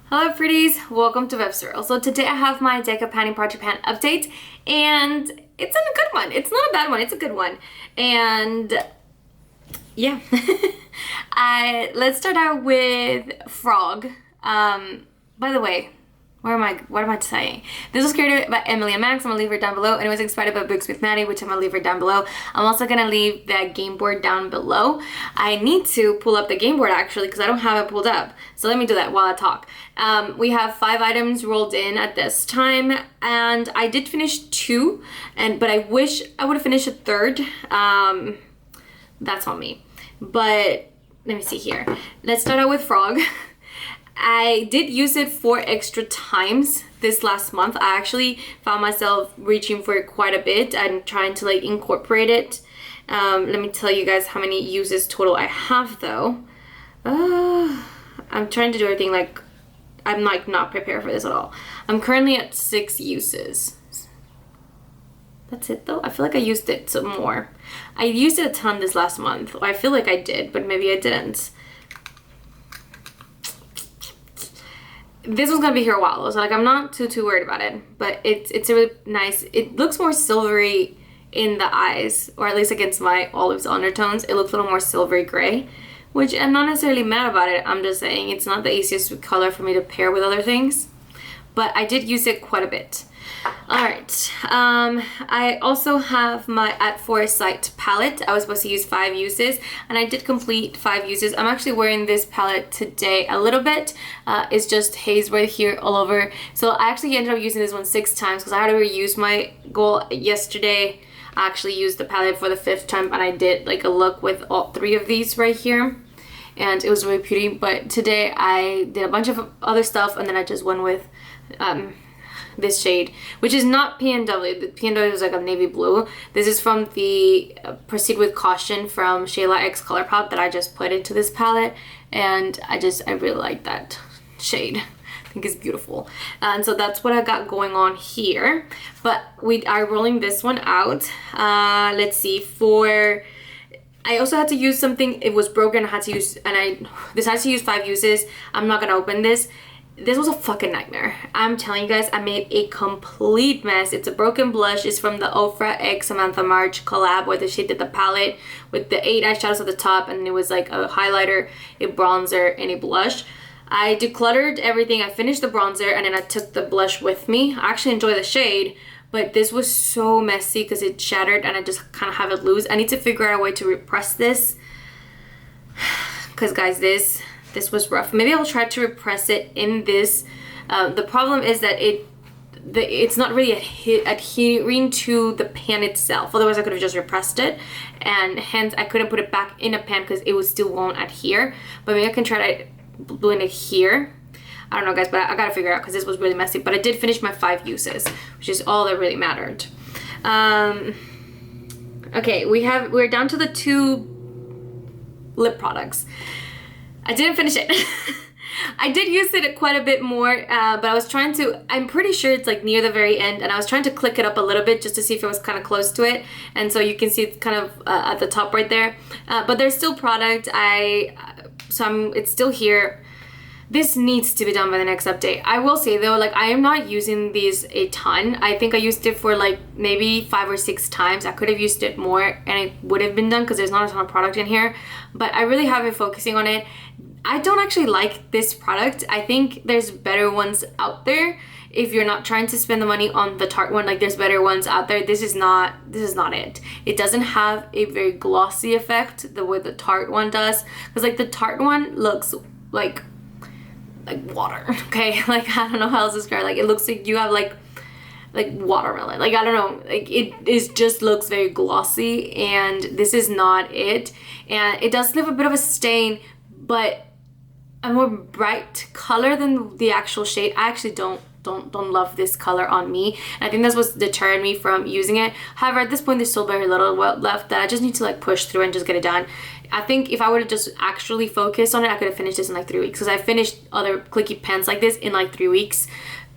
Hello pretties, welcome to Websirl. So today I have my Deca Panty Project Pan update and it's a good one. It's not a bad one, it's a good one. And yeah, let's start out with Frog. By the way, what am I saying? This was created by Emily and Max. I'm gonna leave her down below, and it was inspired by Books with Maddie, which I'm gonna leave her down below. I'm also gonna leave that game board down below. I need to pull up the game board actually because I don't have it pulled up. So let me do that while I talk. We have 5 items rolled in at this time, and I did finish 2, but I wish I would have finished a third. That's on me. But let me see here. Let's start out with Frog. I did use it 4 extra times this last month. I actually found myself reaching for it quite a bit and trying to like incorporate it. Let me tell you guys how many uses total I have though. I'm trying to do everything like I'm like not prepared for this at all. I'm currently at 6 uses. That's it though. I feel like I used it some more. I used it a ton this last month. I feel like I did, but maybe I didn't. This one's gonna be here a while, so like I'm not too worried about it, but it's a really nice. It looks more silvery in the eyes, or at least against my olives undertones. It looks a little more silvery gray, which I'm not necessarily mad about it. I'm just saying it's not the easiest color for me to pair with other things, but I did use it quite a bit. All right, I also have my At Foresight palette. I was supposed to use 5 uses, and I did complete 5 uses. I'm actually wearing this palette today a little bit. It's just haze right here all over. So I actually ended up using this one 6 times because I had already used my goal yesterday. I actually used the palette for the 5th time, and I did like a look with all 3 of these right here. And it was really pretty, but today I did a bunch of other stuff, and then I just went with this shade, which is not PNW. The PNW is like a navy blue. This is from the Proceed with Caution from Shayla X Colourpop that I just put into this palette, and I really like that shade. I think it's beautiful, and so that's what I got going on here. But we are rolling this one out. Let's see, I also had to use something. It was broken. I had to use, and this has to use 5 uses. I'm not gonna open this. This was a fucking nightmare. I'm telling you guys, I made a complete mess. It's a broken blush. It's from the Ofra X Samantha March collab where she did the palette with the 8 eyeshadows at the top, and it was like a highlighter, a bronzer, and a blush. I decluttered everything. I finished the bronzer, and then I took the blush with me. I actually enjoy the shade, but this was so messy because it shattered, and I just kind of have it loose. I need to figure out a way to repress this because guys, this was rough. Maybe I'll try to repress it in this. The problem is that it's not really adhering to the pan itself. Otherwise I could have just repressed it, and hence I couldn't put it back in a pan because it still won't adhere. But maybe I can try to blend it here. I don't know guys, but I gotta figure it out because this was really messy. But I did finish my 5 uses, which is all that really mattered. Okay, we're down to the 2 lip products. I didn't finish it. I did use it quite a bit more, but I was trying to, I'm pretty sure it's like near the very end, and I was trying to click it up a little bit just to see if it was kind of close to it, and so you can see it's kind of at the top right there, but there's still product. It's still here. This needs to be done by the next update. I will say though, like I am not using these a ton. I think I used it for like maybe 5 or 6 times. I could have used it more and it would have been done because there's not a ton of product in here, but I really have been focusing on it. I don't actually like this product. I think there's better ones out there. If you're not trying to spend the money on the Tarte one, like there's better ones out there. This is not it. It doesn't have a very glossy effect the way the Tarte one does. Because like the Tarte one looks like water, okay? Like I don't know how else to describe it. Like it looks like you have like watermelon. Like I don't know. Like it just looks very glossy, and this is not it. And it does leave a bit of a stain, but a more bright color than the actual shade. I actually don't love this color on me. And I think that's what's deterred me from using it. However, at this point there's still very little left that I just need to like push through and just get it done. I think if I would have just actually focused on it, I could have finished this in like 3 weeks, because I finished other clicky pens like this in like 3 weeks.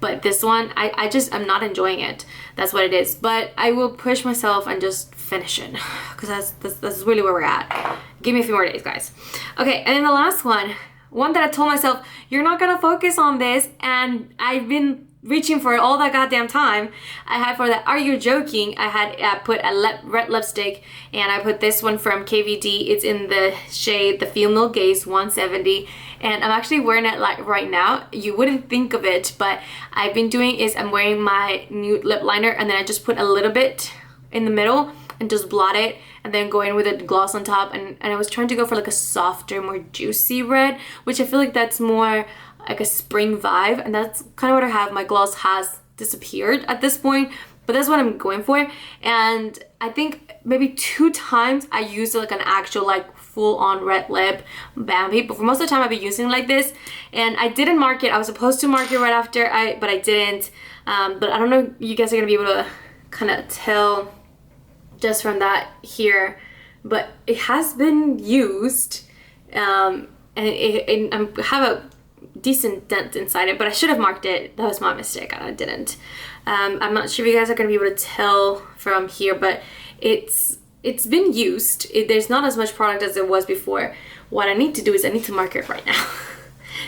But this one, I'm not enjoying it. That's what it is. But I will push myself and just finish it, because that's really where we're at. Give me a few more days, guys. Okay, and then the last one one that I told myself, you're not gonna focus on this, and I've been reaching for it all that goddamn time. I had for the Are You Joking, I put a red lipstick, and I put this one from KVD. It's in the shade The Female Gaze 170, and I'm actually wearing it like right now. You wouldn't think of it, but I've been doing is I'm wearing my nude lip liner, and then I just put a little bit in the middle and just blot it, and then go in with a gloss on top, and I was trying to go for like a softer, more juicy red, which I feel like that's more like a spring vibe, and that's kind of what I have. My gloss has disappeared at this point, but that's what I'm going for. And I think maybe 2 times I used like an actual like full-on red lip Bambi, but for most of the time I've been using like this, and I didn't mark it. I was supposed to mark it right after, but I didn't. But I don't know, you guys are gonna be able to kind of tell just from that here, but it has been used, and I have a decent dent inside it, but I should have marked it. That was my mistake, and I didn't. I'm not sure if you guys are gonna be able to tell from here, but it's been used. There's not as much product as there was before. What I need to do is I need to mark it right now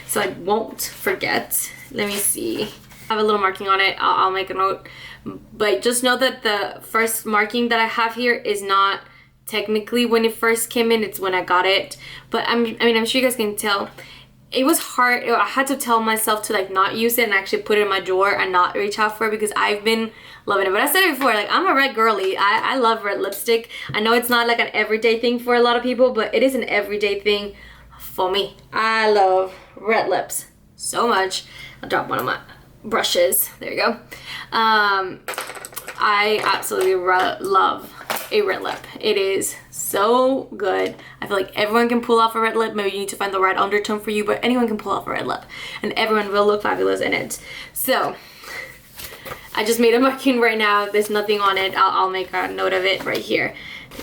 so I won't forget. Let me see. I have a little marking on it. I'll make a note, but just know that the first marking that I have here is not technically when it first came in, it's when I got it. But I'm sure you guys can tell. It was hard. I had to tell myself to like not use it and actually put it in my drawer and not reach out for it, because I've been loving it. But I said it before, like I'm a red girly. I love red lipstick. I know it's not like an everyday thing for a lot of people, but it is an everyday thing for me. I love red lips so much. I'll drop one of my brushes. There you go. I absolutely love a red lip. It is so good. I feel like everyone can pull off a red lip. Maybe you need to find the right undertone for you, but anyone can pull off a red lip, and everyone will look fabulous in it. So I just made a marking right now. There's nothing on it. I'll make a note of it right here.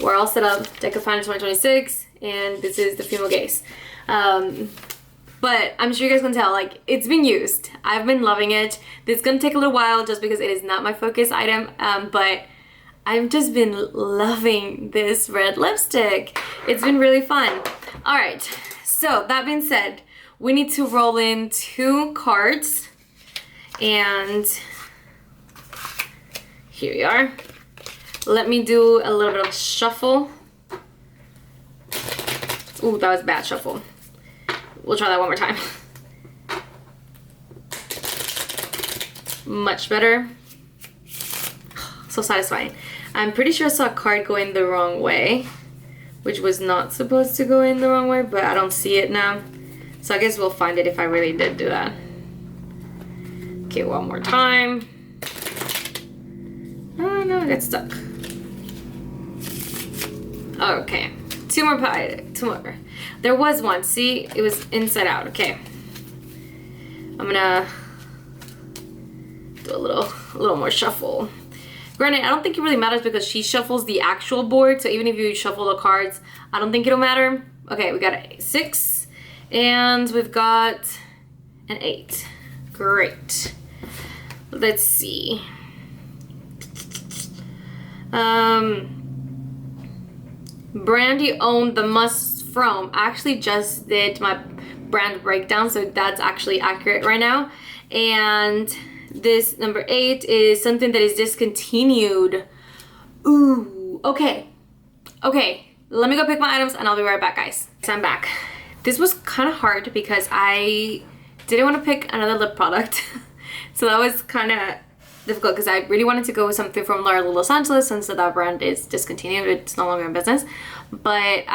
We're all set up. Deck of Finals 2026, and this is The Female Gaze. But I'm sure you guys can tell, like, it's been used. I've been loving it. This is gonna take a little while just because it is not my focus item, but I've just been loving this red lipstick. It's been really fun. All right, so that being said, we need to roll in 2 cards, and here we are. Let me do a little bit of shuffle. Ooh, that was a bad shuffle. We'll try that one more time. Much better. So satisfying. I'm pretty sure I saw a card going the wrong way, which was not supposed to go in the wrong way, but I don't see it now. So I guess we'll find it if I really did do that. Okay, one more time. Oh no, I got stuck. Okay, 2 more. There was one, see? It was inside out, okay. I'm gonna do a little more shuffle. Granted, I don't think it really matters because she shuffles the actual board, so even if you shuffle the cards, I don't think it'll matter. Okay, we got a 6, and we've got an 8. Great. Let's see. Brandy owned the Must From. I actually just did my brand breakdown, so that's actually accurate right now. And this number 8 is something that is discontinued. Ooh, okay. Okay, let me go pick my items and I'll be right back, guys. So I'm back. This was kind of hard because I didn't want to pick another lip product. So that was kind of difficult because I really wanted to go with something from L'Oreal Los Angeles, since that brand is discontinued. It's no longer in business. But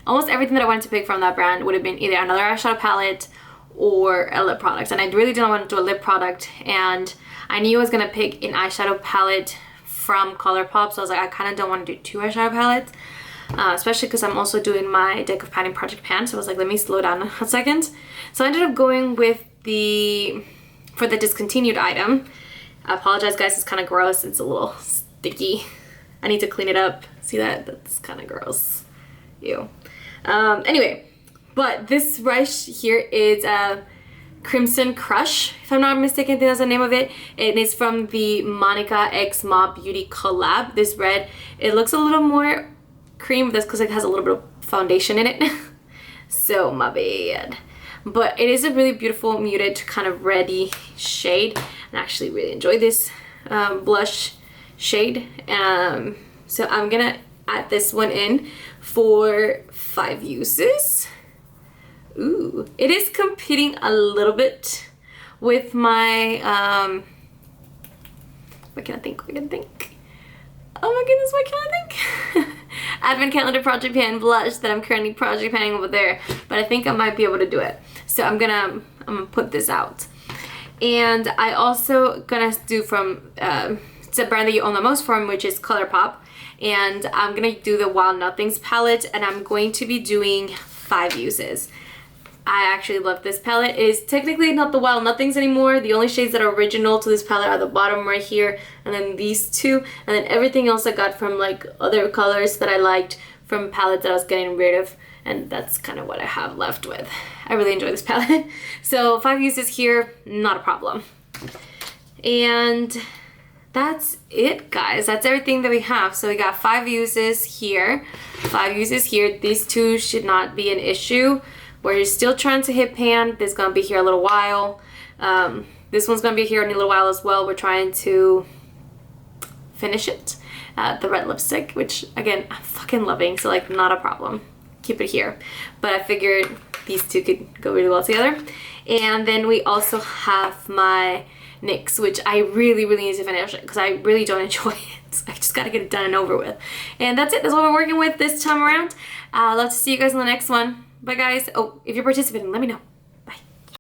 almost everything that I wanted to pick from that brand would have been either another eyeshadow palette or a lip product, and I really didn't want to do a lip product, and I knew I was gonna pick an eyeshadow palette from ColourPop, so I was like, I kind of don't want to do 2 eyeshadow palettes, especially because I'm also doing my Deck of Padding Project Pan, so I was like, let me slow down a second. So I ended up going with for the discontinued item. I apologize, guys, it's kind of gross. It's a little sticky. I need to clean it up. See that? That's kind of gross. Ew. Anyway. But this brush here is a Crimson Crush, if I'm not mistaken. I think that's the name of it. It is from the Monica X Mob Beauty collab. This red, it looks a little more cream. That's because it has a little bit of foundation in it. So my bad. But it is a really beautiful muted kind of reddy shade. And I actually really enjoy this blush shade. So I'm gonna add this one in for 5 uses. Ooh, it is competing a little bit with my what can I think? Oh my goodness, what can I think? Advent calendar project pan blush that I'm currently project panning over there, but I think I might be able to do it. So I'm gonna put this out. And I also gonna do from it's a brand that you own the most from, which is ColourPop, and I'm gonna do the Wild Nothings palette, and I'm going to be doing 5 uses. I actually love this palette. It is technically not the Wild Nothings anymore. The only shades that are original to this palette are the bottom right here, and then these 2, and then everything else I got from like other colors that I liked from palettes that I was getting rid of, and that's kind of what I have left with. I really enjoy this palette. So 5 uses here, not a problem. And that's it, guys. That's everything that we have. So we got 5 uses here, 5 uses here. These 2 should not be an issue. We're still trying to hit pan. This is gonna be here a little while. This one's gonna be here in a little while as well. We're trying to finish it. The red lipstick, which again, I'm fucking loving, so like not a problem. Keep it here. But I figured these 2 could go really well together. And then we also have my NYX, which I really need to finish because I really don't enjoy it. I just gotta get it done and over with. And that's it. That's what we're working with this time around. I'd love to see you guys in the next one. Bye guys. Oh, if you're participating, let me know.